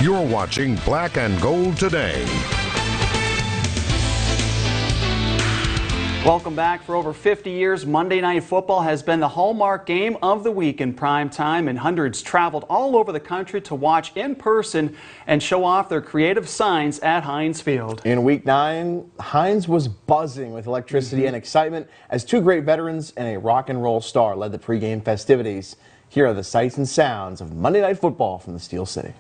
You're watching Black and Gold Today. Welcome back. For over 50 years, Monday Night Football has been the hallmark game of the week in prime time, and hundreds traveled all over the country to watch in person and show off their creative signs at Heinz Field. In Week 9, Heinz was buzzing with electricity and excitement as two great veterans and a rock and roll star led the pregame festivities. Here are the sights and sounds of Monday Night Football from the Steel City.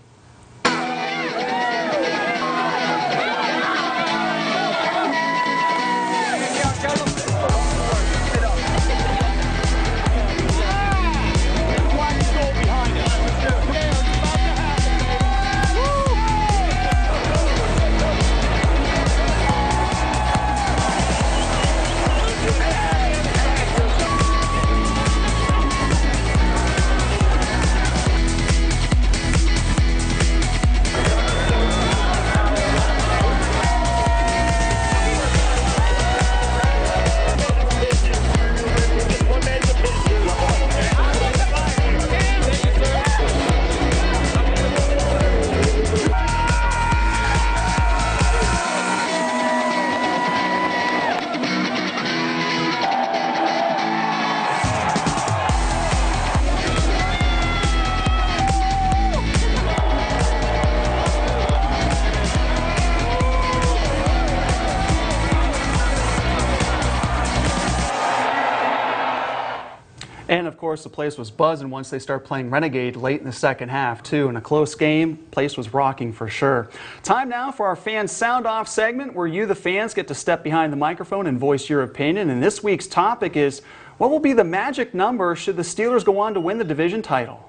And of course, the place was buzzing once they start playing Renegade late in the second half, too. In a close game, place was rocking for sure. Time now for our fan sound off segment, where you, the fans, get to step behind the microphone and voice your opinion. And this week's topic is, what will be the magic number should the Steelers go on to win the division title?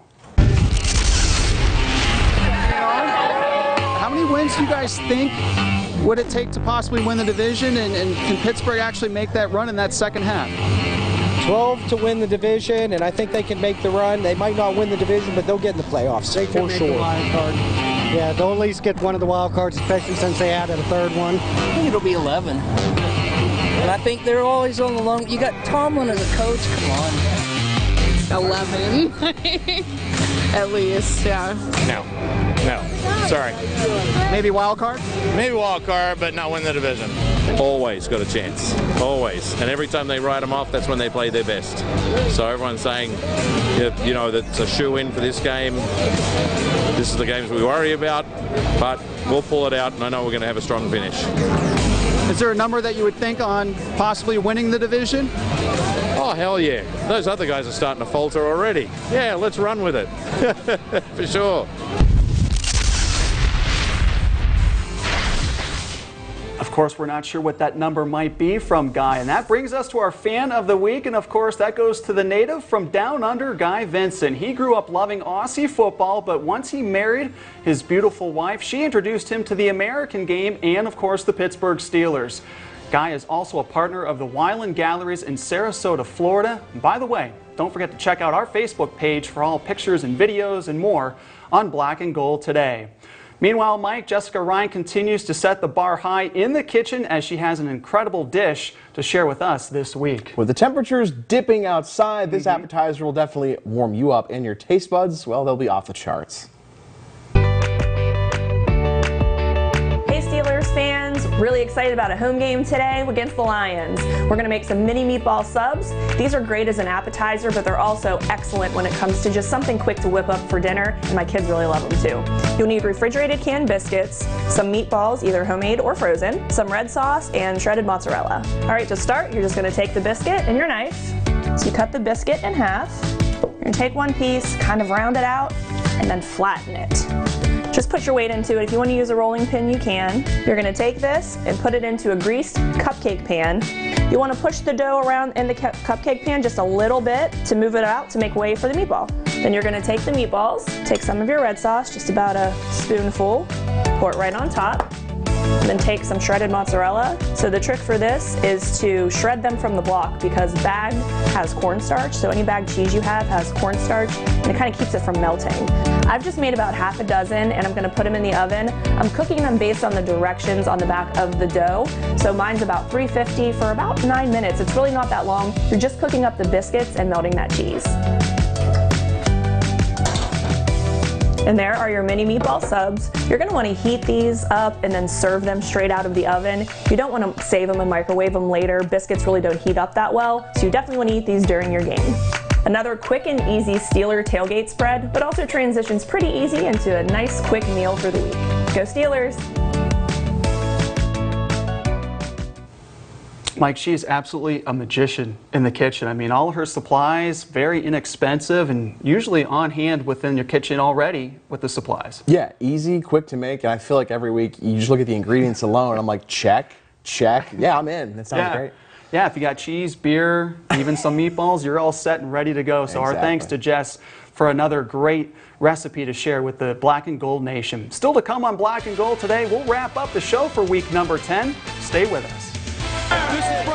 How many wins do you guys think would it take to possibly win the division, and can Pittsburgh actually make that run in that second half? 12 to win the division, and I think they can make the run. They might not win the division, but they'll get in the playoffs for sure. Wild card. Yeah, they'll at least get one of the wild cards, especially since they added a third one. I think it'll be 11. And I think they're always on the long. You got Tomlin as a coach. Come on. 11. At least, yeah. No. Sorry. Maybe wild card? Maybe wild card, but not win the division. Always got a chance. Always. And every time they write them off, that's when they play their best. So everyone's saying, you know, that's a shoe-in for this game. This is the games we worry about, but we'll pull it out, and I know we're going to have a strong finish. Is there a number that you would think on possibly winning the division? Oh, hell yeah. Those other guys are starting to falter already. Yeah, let's run with it. For sure. Of course, we're not sure what that number might be from Guy. And that brings us to our fan of the week. And of course, that goes to the native from down under, Guy Vincent. He grew up loving Aussie football, but once he married his beautiful wife, she introduced him to the American game and, of course, the Pittsburgh Steelers. Guy is also a partner of the Wyland Galleries in Sarasota, Florida. And by the way, don't forget to check out our Facebook page for all pictures and videos and more on Black and Gold Today. Meanwhile, Mike, Jessica Ryan continues to set the bar high in the kitchen as she has an incredible dish to share with us this week. With the temperatures dipping outside, this appetizer will definitely warm you up, and your taste buds, well, they'll be off the charts. Hey Steelers fans, really excited about a home game today against the Lions. We're going to make some mini meatball subs. These are great as an appetizer, but they're also excellent when it comes to just something quick to whip up for dinner, and my kids really love them too. You'll need refrigerated canned biscuits, some meatballs, either homemade or frozen, some red sauce, and shredded mozzarella. All right, to start, you're just going to take the biscuit and your knife. So you cut the biscuit in half. You're going to take one piece, kind of round it out, and then flatten it. Just put your weight into it. If you want to use a rolling pin, you can. You're going to take this and put it into a greased cupcake pan. You want to push the dough around in the cupcake pan just a little bit to move it out to make way for the meatball. Then you're going to take the meatballs, take some of your red sauce, just about a spoonful, pour it right on top. Then take some shredded mozzarella. So the trick for this is to shred them from the block, because bagged has cornstarch, so any bagged cheese you have has cornstarch, and it kind of keeps it from melting. I've just made about half a dozen, and I'm going to put them in the oven. I'm cooking them based on the directions on the back of the dough. So mine's about 350 for about 9 minutes. It's really not that long. You're just cooking up the biscuits and melting that cheese. And there are your mini meatball subs. You're going to want to heat these up and then serve them straight out of the oven. You don't want to save them and microwave them later. Biscuits really don't heat up that well, so you definitely want to eat these during your game. Another quick and easy Steeler tailgate spread, but also transitions pretty easy into a nice quick meal for the week. Go Steelers! Mike, she is absolutely a magician in the kitchen. I mean, all her supplies, very inexpensive and usually on hand within your kitchen already with the supplies. Yeah, easy, quick to make, and I feel like every week you just look at the ingredients alone, I'm like, check, check. Yeah, I'm in. That sounds great. Yeah, if you got cheese, beer, even some meatballs, you're all set and ready to go. So our thanks to Jess for another great recipe to share with the Black and Gold Nation. Still to come on Black and Gold today, we'll wrap up the show for week number 10. Stay with us. This is